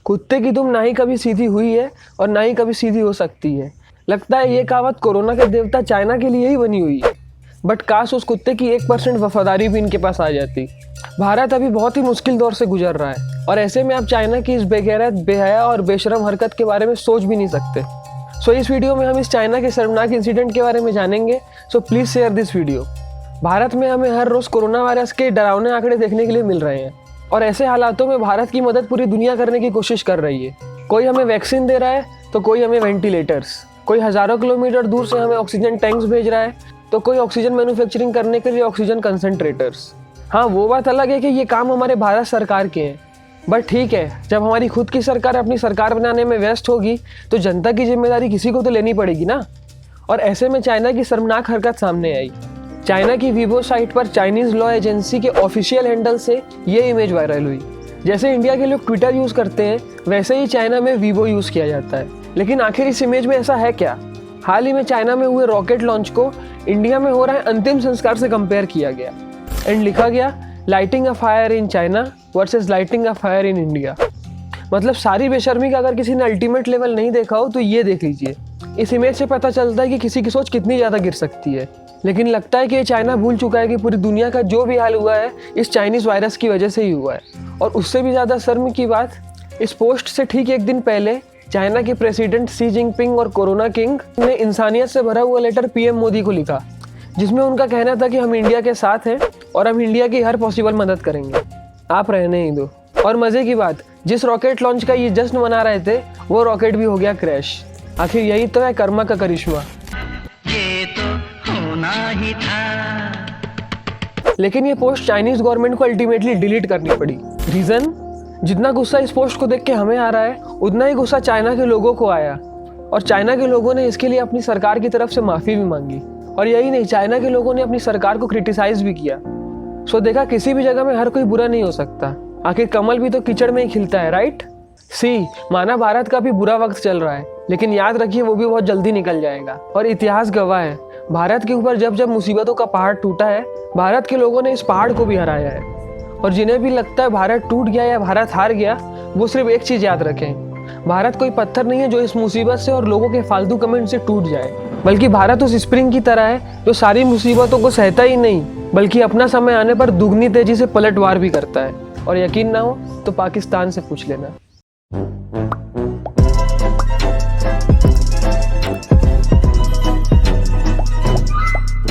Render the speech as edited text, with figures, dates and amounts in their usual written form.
कुत्ते की दुम ना ही कभी सीधी हुई है और ना ही कभी सीधी हो सकती है। लगता है ये कहावत कोरोना के देवता चाइना के लिए ही बनी हुई है। बट काश उस कुत्ते की 1% वफादारी भी इनके पास आ जाती। भारत अभी बहुत ही मुश्किल दौर से गुजर रहा है और ऐसे में आप चाइना की इस बेगैरत, बेहया और बेशरम हरकत के बारे में सोच भी नहीं सकते। सो इस वीडियो में हम इस चाइना के शर्मनाक इंसिडेंट के बारे में जानेंगे। So please share this video. Bharat में हमें हर रोज़ कोरोना वायरस के डरावने आंकड़े देखने के लिए मिल रहे हैं और ऐसे हालातों में भारत की मदद पूरी दुनिया करने की कोशिश कर रही है। कोई हमें वैक्सीन दे रहा है तो कोई हमें वेंटिलेटर्स, कोई हज़ारों किलोमीटर दूर से हमें ऑक्सीजन टैंक्स भेज रहा है तो कोई ऑक्सीजन मैन्युफैक्चरिंग करने के लिए ऑक्सीजन कंसंट्रेटर्स। हाँ, वो बात अलग है कि ये काम हमारे भारत सरकार के हैं। बट ठीक है, जब हमारी खुद की सरकार अपनी सरकार बनाने में व्यस्त होगी तो जनता की जिम्मेदारी किसी को तो लेनी पड़ेगी ना। और ऐसे में चाइना की शर्मनाक हरकत सामने आई। चाइना की वीवो साइट पर चाइनीज़ लॉ एजेंसी के ऑफिशियल हैंडल से ये इमेज वायरल हुई। जैसे इंडिया के लोग ट्विटर यूज़ करते हैं वैसे ही चाइना में वीवो यूज़ किया जाता है। लेकिन आखिर इस इमेज में ऐसा है क्या? हाल ही में चाइना में हुए रॉकेट लॉन्च को इंडिया में हो रहे अंतिम संस्कार से कंपेयर किया गया एंड लिखा गया lighting a fire in China versus lighting a fire in India. मतलब सारी बेशर्मी का अगर किसी ने अल्टीमेट लेवल नहीं देखा हो तो ये देख लीजिए। इस इमेज से पता चलता है कि किसी की सोच कितनी ज़्यादा गिर सकती है। लेकिन लगता है कि ये चाइना भूल चुका है कि पूरी दुनिया का जो भी हाल हुआ है इस चाइनीज़ वायरस की वजह से ही हुआ है। और उससे भी ज़्यादा शर्म की बात, इस पोस्ट से ठीक एक दिन पहले चाइना के प्रेसिडेंट शी जिनपिंग और कोरोना किंग ने इंसानियत से भरा हुआ लेटर पीएम मोदी को लिखा, जिसमें उनका कहना था कि हम इंडिया के साथ हैं और हम इंडिया की हर पॉसिबल मदद करेंगे, आप रहने ही दो। और मज़े की बात, जिस रॉकेट लॉन्च का ये जश्न मना रहे थे वो रॉकेट भी हो गया क्रैश। आखिर यही तो है कर्मा का करिश्मा। ये तो होना ही था। लेकिन ये पोस्ट चाइनीज गवर्नमेंट को अल्टीमेटली डिलीट करनी पड़ी। रीज़न? जितना गुस्सा इस पोस्ट को देख के हमें आ रहा है उतना ही गुस्सा चाइना के लोगों को आया और चाइना के लोगों ने इसके लिए अपनी सरकार की तरफ से माफ़ी भी मांगी। और यही नहीं, चाइना के लोगों ने अपनी सरकार को क्रिटिसाइज भी किया। सो देखा, किसी भी जगह में हर कोई बुरा नहीं हो सकता। आखिर कमल भी तो कीचड़ में ही खिलता है, राइट? सी, माना भारत का भी बुरा वक्त चल रहा है लेकिन याद रखिए वो भी बहुत जल्दी निकल जाएगा। और इतिहास गवाह है, भारत के ऊपर जब जब मुसीबतों का पहाड़ टूटा है भारत के लोगों ने इस पहाड़ को भी हराया है। और जिन्हें भी लगता है भारत टूट गया या भारत हार गया, वो सिर्फ एक चीज़ याद रखें, भारत कोई पत्थर नहीं है जो इस मुसीबत से और लोगों के फालतू कमेंट से टूट जाए, बल्कि भारत उस स्प्रिंग की तरह है जो सारी मुसीबतों को सहता ही नहीं बल्कि अपना समय आने पर दुगनी तेजी से पलटवार भी करता है। और यकीन ना हो तो पाकिस्तान से पूछ लेना।